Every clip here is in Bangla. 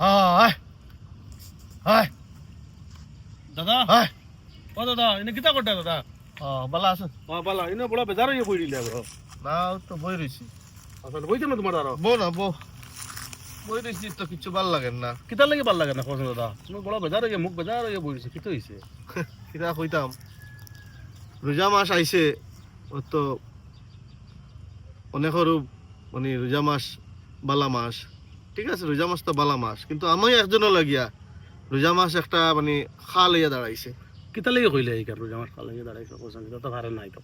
হায় হায় দাদা হায় ও দাদা এনে কিতা করতে দাদা বালা আছে বালা এনে বড় বেজার হয়ে বই দিলে না তো বই রয়েছি আসলে বইতে না তোমার আরো বউ না বউ বই রয়েছি তো কিছু ভাল লাগেন না কিতা লাগে ভাল লাগে না কোন দাদা তুমি বড় বেজার হয়ে মুখ বেজার হয়ে বই দিছে কিতা হইছে কিতা কইতাম রোজা মাস আইছে ও তো অনেকেরও মানে রোজা মাস বালা মাস ঠিক আছে রোজা মাস তো বালা মাস কিন্তু আমি একজনও লাগিয়া রোজা মাস একটা মানে খাল ইয়া দাঁড়াইছে কিতা লাগে কইলে এই কারণে আমার কাল লাগে দাঁড়াইছে কোন কিতা তো ভারে নাই তো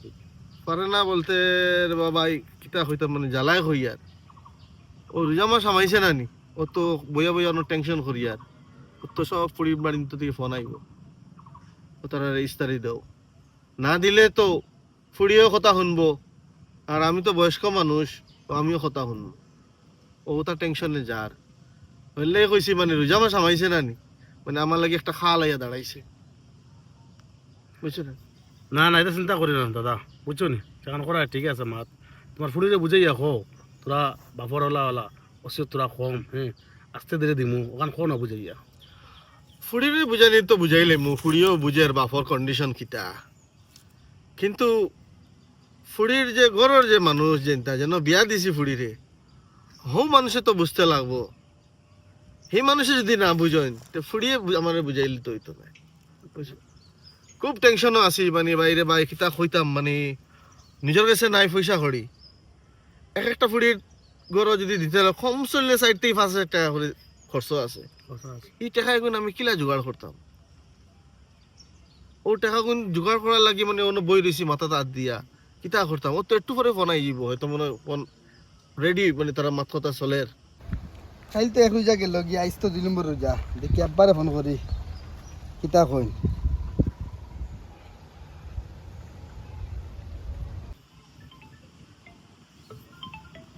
পারে না বলতে রে বাবা কিতা হইতাম মানে জ্বালায় হইয়ার ও রোজা মাস আমাইছে না নি ও তো বইয়া বইয়া অনেক টেনশন করিয়ার ও তো সব পরিবার বাড়ি থেকে ফোন আইব ও তারা ইস্তারি দাও না দিলে তো ফুড়িও কথা শুনবো আর আমি তো বয়স্ক মানুষ তো আমিও কথা শুনবো ও তার টেনশনে যার হইলে কইছি মানে রোজা মাস আমাইছে না নি মানে আমার লাগে একটা খাল আইয়া দাঁড়াইছে বুঝছো না না না এটা চিন্তা করি না দাদা বুঝছো নি সেখান করা ঠিক আছে মাত তোমার ফুড়িরে বুঝাই রাখো তোরা বাপর ওলা অসিও তোরা কম হ্যাঁ আস্তে ধীরে দিমু ওখান কো না বুঝাইয়া ফুড়িরে বুঝাইলে তো বুঝাইলে মু ফুড়িও বুঝের বাপর কন্ডিশন কিতা কিন্তু ফুড়ির যে ঘরের যে মানুষ যেনটা যেন বিয়া দিছি ফুড়িরে হো মানুষে তো বুঝতে লাগবো সেই মানুষে যদি না বুঝেন তো ফুড়িয়ে আমার বুঝাইলে তো হইতো না বুঝছো খুব টেনশনও আছি মানে বাইরে বাই কিতা কইতাম মানে নিজের কাছে নাই পয়সা করি এক একটা ফুড়ির গড় যদি দিতে কম চললে 4-5,000 টাকা করে খরচ আছে এই টাকা এখন আমি কিলা জোগাড় করতাম ও টাকা গুণ জোগাড় করার লাগি মানে অন্য বই রয়েছি মাথা হাত দিয়া কিতা করতাম ও তো একটু পরে ফোন আইব হয়তো মনে ফোন রেডি মানে তারা মাথা কথা চলের খাইল তো এক রোজা গেল গিয়ে আইস তো 2 নম্বর রোজা দেখি আব্বারে ফোন করি কিতা কইন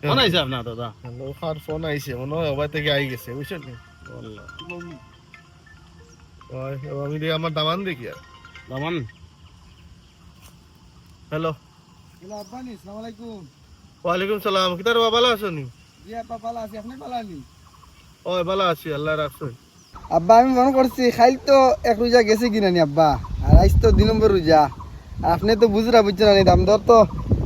কোন আইছে আপনার দাদা ওখান ফোন আইছে মনে হয় ওবাই থেকে আই গেছে বুঝছেন আমি দিয়ে আমার দামান দেখি আর দামান হ্যালো হ্যালো আব্বা নি আসসালামু আলাইকুম ওয়ালাইকুম সালাম কিতার বাবা ভালো আছো নি জি আব্বা ভালো আছি আপনি ভালো আছেন ও ভালো আছি আল্লাহ রাখছেন আব্বা আমি মনে করছি খাইল তো এক রোজা গেছে কিনা নি আব্বা আর আইস তো 2 নম্বর রোজা আর আপনি তো বুঝরা বুঝছেন না দাম দর তো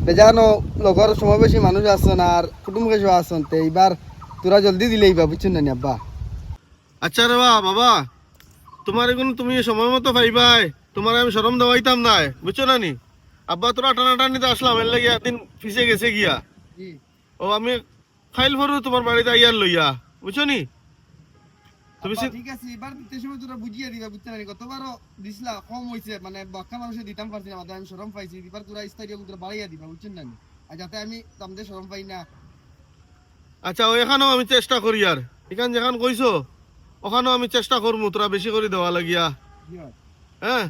বেজানো লগর সমাবেশী মানুষ আছেন আর কুটুম কেসও আছেন তো এইবার তোরা জলদি দিলেই বা বুঝছেন না নি আব্বা আচ্ছা রে বাবা তোমার এখন তুমি সময় মতো পাইবাই তোমার আমি শরম দেওয়াইতাম নাই বুঝছো না নি আব্বা তোরা টানাটানিতে আসলাম এর লাগে একদিন পিছিয়ে গেছে গিয়া জি ও আমি খাইল ভরু তোমার বাড়িতে আইয়ার লইয়া বুঝছো নি তুমি আব্বা, ঠিক আছে এবার দিতে সময় তোরা বুঝিয়ে দিবা বুঝছেন না কতবারও দিছলা কম হইছে মানে বাক্কা মানুষে দিতাম পারছি না মাঝে আমি শরম পাইছি এবার তোরা স্টাইল তোরা বাড়াইয়া দিবা বুঝছেন না আর যাতে আমি তামদের শরম পাই না আচ্ছা ও এখানেও আমি চেষ্টা করি আর এখান যেখান কইছো ওখানেও আমি চেষ্টা করবো তোরা বেশি করে দেওয়া লাগিয়া জি হয়। হ্যাঁ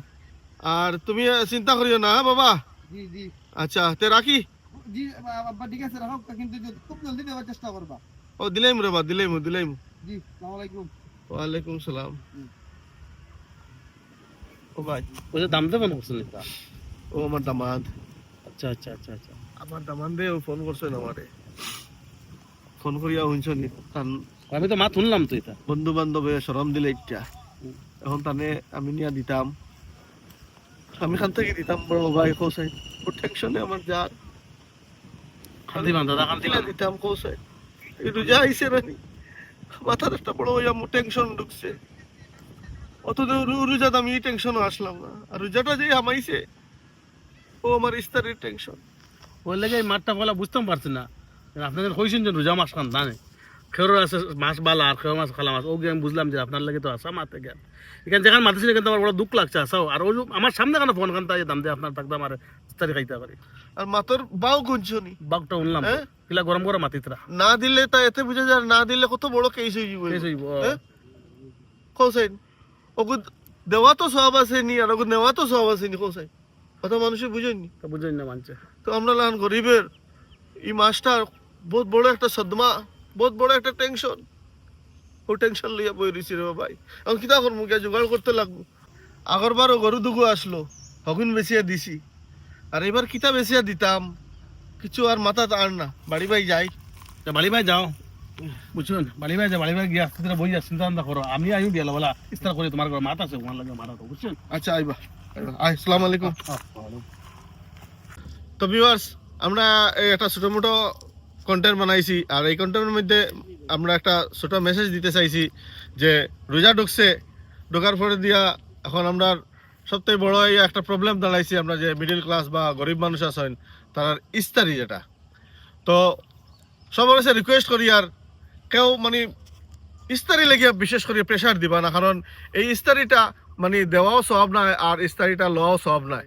আর তুমি চিন্তা করিও না হ্যাঁ বাবা জি জি আচ্ছা তে রাখি জি আব্বা ঠিক আছে রাখো কিন্তু খুব জলদি দেওয়ার চেষ্টা করবা ও দিলাইম রে বা দিলাইম জি আসসালামু আলাইকুম ওয়ালাইকুম সালাম ও ভাই ওই দাম দেবো না করছেন এটা ও আমার দামাদ আচ্ছা আচ্ছা আচ্ছা আচ্ছা আমার দামান দে ফোন করছে না আমারে ফোন করিয়া শুনছো নি তার আমি তো মাত শুনলাম তো এটা বন্ধু বান্ধবে শরম দিলে ইচ্ছা এখন তানে আমি নিয়া দিতাম আমি খান থেকে দিতাম বড় ভাই কৌশাই ও টেনশনে আমার যার কান্দি বান দাদা কান্দি দিলা দিতাম কৌশাই এই রোজা আইসে রানি মাথার একটা বড় হইয়া আমার টেনশন ঢুকছে অত রোজাত আমি এই টেনশনও আসলাম না আর রোজাটা যে আমাইছে ও আমার ইস্তারির টেনশন ওই লাগে এই মাঠটা বলা বুঝতাম পারছি না আপনাদের কইছেন যে রোজা মাছ খান জানে খেরোর আছে মাছ বালা আর খেরো মাছ খালা মাছ ওকে আমি বুঝলাম যে আপনার লাগে তো আসা মাতে গেল এখানে যেখানে মাতিছিল কিন্তু আমার বড় দুঃখ লাগছে আসাও আর ওই আমার সামনে কেন ফোন খান তাই দাম দিয়ে আপনার থাকতাম আর ইস্তারি খাইতে পারি আর মাতর বাও গুঞ্জনি বাঘটা শুনলাম হ্যাঁ? কিলা গরম গরম মাতিতরা না দিলে তা এতে বুঝা যায় না দিলে কত বড় কেস হয়ে যাবে শেষ হইব কৌশাইন ওকে দেওয়া তো সব আছে নি আর ওকে নেওয়া তো সব আছে নি কৌশাইন কথা মানুষে বুঝেননি তা বুঝেন না মানছে তো আমরা লান গরিবের এই মাসটা বহুত বড় একটা সদমা বহুত বড় একটা টেনশন ও টেনশন লইয়া বই রইছি রে ভাই এখন কিতা করবো গিয়া জোগাড় করতে লাগবো আগরবারও গরু দুগু আসলো হগুন বেচিয়া দিছি আর এবার কিতা বেচিয়া দিতাম কিছু আর মাথা আর না বাড়ি বাই যাই তা বাড়ি ভাই যাও বুঝছেন বাড়ি ভাই গিয়ে আস্তে ধীরে বই যা চিন্তা ভাবনা করো আমি আইও বিয়ালা বলা ইস্তার করে তোমার ঘরে মাত আছে ওখান লাগে মারা তো বুঝছেন আচ্ছা আইবা আসসালামু আলাইকুম তো ভিউয়ার্স আমরা এই একটা ছোটো মোটো কন্টেন্ট বানাইছি আর এই কন্টেন্টের মধ্যে আমরা একটা ছোটো মেসেজ দিতে চাইছি যে রোজা ঢুকছে ঢোকার পরে দিয়া এখন আমরা সবথেকে বড় এই একটা প্রবলেম দাঁড়াইছি আমরা যে মিডিল ক্লাস বা গরিব মানুষ আছেন তার ইস্তারি যেটা তো সবার কাছে রিকোয়েস্ট করি আর কেউ মানে ইস্তারি লেগে বিশেষ করে প্রেশার দিবা না কারণ এই ইস্তারিটা মানে দেওয়াও সব নাই আর ইস্তারিটা লওয়াও সব নাই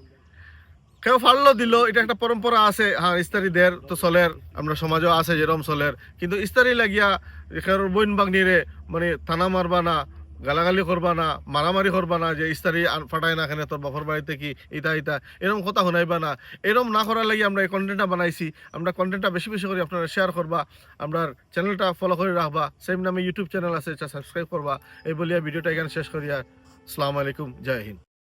কেউ ফাড়লো দিল এটা একটা পরম্পরা আছে হ্যাঁ ইস্তারি দের তো চলের আমরা সমাজও আছে যেরকম চলের কিন্তু ইস্তারি লাগিয়া কেউ বইন বাগনিরে মানে থানা মারবা না গালাগালি করবা না মারামারি করবা না যে ইস্তারি ফাটায় না এখানে তোর বাপর বাড়িতে কি ইটা ইটা এরকম কথা শুনাইবা না এরকম না করার লাগি আমরা এই কন্টেন্টটা বানাইছি আমরা কন্টেন্টটা বেশি বেশি করে আপনারা শেয়ার করবা আমরা চ্যানেলটা ফলো করে রাখবা সেম নামে ইউটিউব চ্যানেল আছে সাবস্ক্রাইব করবা এই বলিয়া ভিডিওটা এখানে শেষ করিয়া আসসালামু আলাইকুম জয় হিন্দ